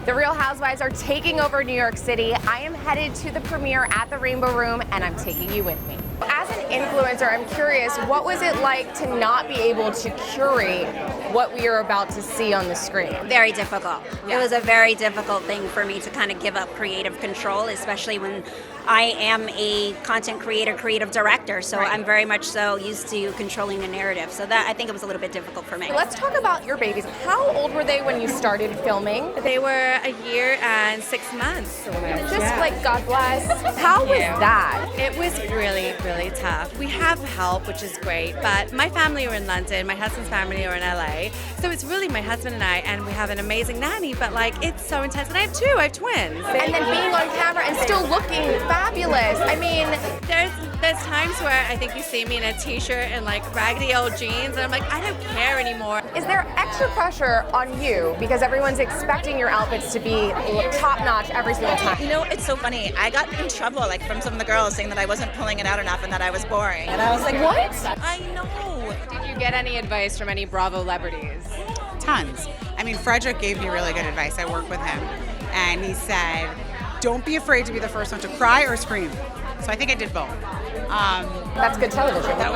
The Real Housewives are taking over New York City. I am headed to the premiere at the Rainbow Room, and I'm taking you with me. As an influencer, I'm curious, what was it like to not be able to curate what we are about to see on the screen? Very difficult. It was a very difficult thing for me to kind of give up creative control, especially when I am a content creator, creative director, so Right. I'm very much so used to controlling the narrative. So that, I think it was a little bit difficult for me. Let's talk about your babies. How old were they when you started filming? They were a year and 6 months. Just like, God bless. How was that? It was really, really tough. We have help, which is great, but my family are in London, my husband's family are in LA, so it's really my husband and I, and we have an amazing nanny, but like, it's so intense. And I have twins. And then being on camera and still looking fabulous. I mean, There's times where I think you see me in a t-shirt and like raggedy old jeans, and I'm like, I don't care anymore. is there extra pressure on you because everyone's expecting your outfits to be top-notch every single time? You know, it's so funny. I got in trouble like from some of the girls saying that I wasn't pulling it out enough and that I was boring. And I was like, What? I know. Did you get any advice from any Bravo celebrities? Tons. I mean, Frederick gave me really good advice. I work with him, and he said, don't be afraid to be the first one to cry or scream. So I think I did both. That's good television. It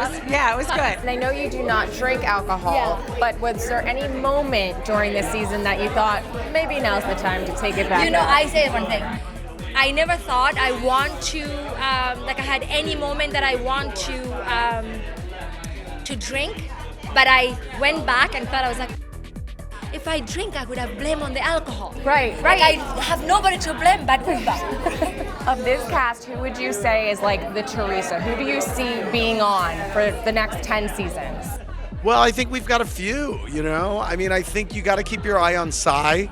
was good. And I know you do not drink alcohol, but was there any moment during this season that you thought, maybe now's the time to take it back? You know, I say one thing. I never thought I want to, like I had any moment that I want to drink, but I went back and thought, I was like, if I drink, I would have blame on the alcohol. Right. Like I have nobody to blame but Uber. Of this cast, who would you say is like the Teresa? Who do you see being on for the next 10 seasons? Well, I think we've got a few, you know? I mean, I think you got to keep your eye on Cy.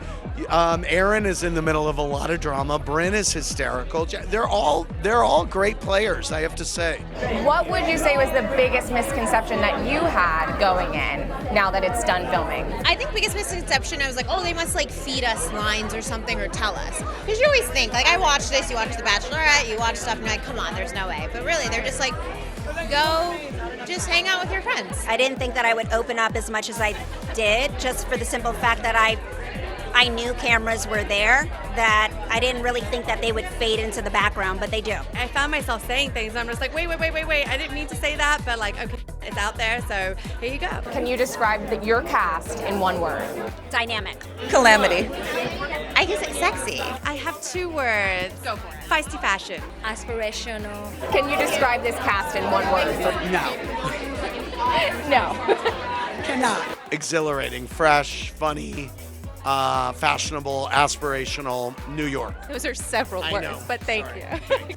Aaron is in the middle of a lot of drama. Brynn is hysterical. They're all great players, I have to say. What would you say was the biggest misconception that you had going in now that it's done filming? I think biggest misconception, I was like, oh, they must like feed us lines or something or tell us. Because you always think, like I watch this, you watch The Bachelorette, you watch stuff and you're like, come on, there's no way. But really, they're just like, go just hang out with your friends. I didn't think that I would open up as much as I did, just for the simple fact that I knew cameras were there, that I didn't really think that they would fade into the background, but they do. I found myself saying things, and I'm just like, wait, I didn't mean to say that, but like, okay, it's out there, so here you go. Can you describe your cast in one word? Dynamic. Calamity. I guess it's sexy. I have 2 words. Go for it. Feisty fashion. Aspirational. Can you describe this cast in one word? No. No. Cannot. Exhilarating, fresh, funny, fashionable, aspirational, New York. Those are several I words, know. but thank Sorry. you.